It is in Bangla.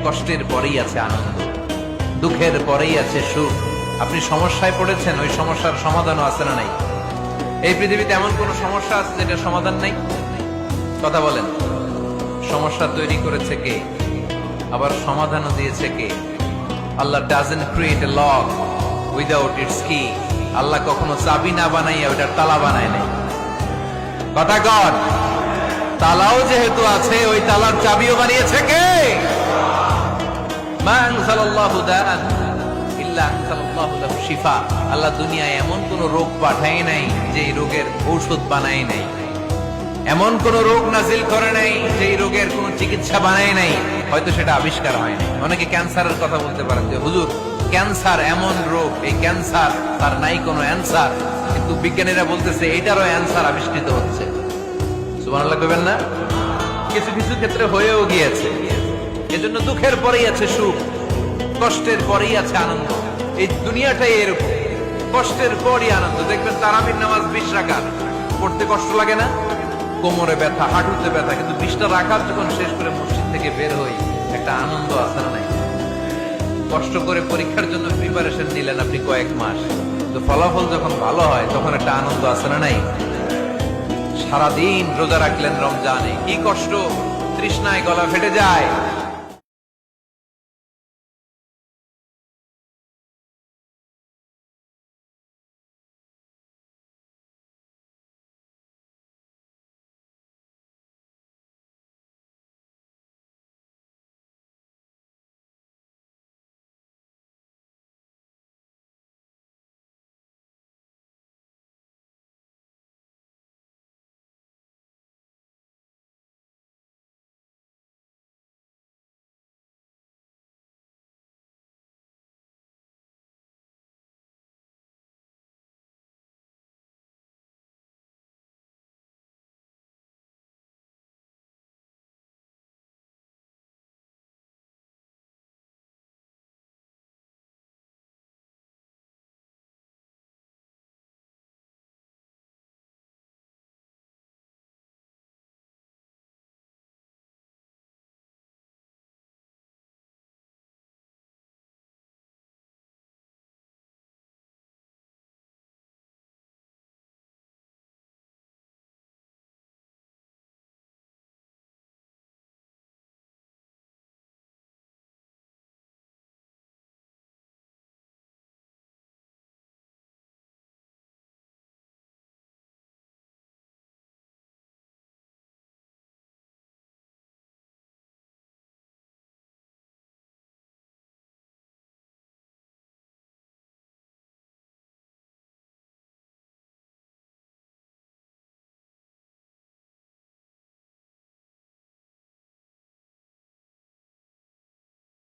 কষ্টের পরেই আছে আনন্দ, দুঃখের পরেই আছে সুখ। আপনি সমস্যায় পড়েছেন, ওই সমস্যার সমাধানও আছে না নাই? এই পৃথিবীতে এমন কোন সমস্যা আছে যেটা সমাধান নাই? কথা বলেন। সমস্যা তৈরি করেছে কে, আবার সমাধানও দিয়েছে কে? Allah doesn't create a lock without its key. Allah কখনো চাবি না বানাইয়া ওইটার তালা বানায় নাই। কথা কর। তালাও যেহেতু আছে, ওই তালার চাবিও বানিয়েছে কে? মা আনজালাল্লাহু দাআন ইল্লা আনজালাল্লাহু লাহু শিফা। আল্লাহ দুনিয়ায় এমন কোন রোগ পাঠায় নাই যে এই রোগের ঔষধ বানায় নাই, এমন কোন রোগ নাজিল করে নাই যে এই রোগের কোন চিকিৎসা বানায় নাই, হয়তো সেটা আবিষ্কার হয় নাই। অনেকে ক্যান্সারের কথা বলতে পারেন যে হুজুর ক্যান্সার এমন রোগ, এই ক্যান্সার তার নাই কোনো অ্যান্সার, কিন্তু বিজ্ঞানীরা বলতেছে এটারও অ্যান্সার আবিষ্কৃত হচ্ছে। সুবহানাল্লাহ কইবেন না? কিছু কিছু ক্ষেত্রে হয়েও গিয়েছে। এজন্য দুঃখের পরেই আছে সুখ, কষ্টের পরেই আছে আনন্দ। এই দুনিয়াটাই এরকম, কষ্টের পরই আনন্দ। দেখবেন তারাবির নামাজ 20 রাকাত পড়তে কষ্ট লাগে না? কোমরে ব্যথা, হাঁটুতে ব্যথা, কিন্তু 20টা রাকাত যখন শেষ করে মসজিদ থেকে বের হই, একটা আনন্দ আছে না নাই? কষ্ট করে পরীক্ষার জন্য প্রিপারেশন নিলেন আপনি কয়েক মাস, তো ফলাফল যখন ভালো হয় তখন একটা আনন্দ আছে না নাই? সারাদিন রোজা রাখলেন রমজানে, কি কষ্ট, তৃষ্ণায় গলা ফেটে যায়,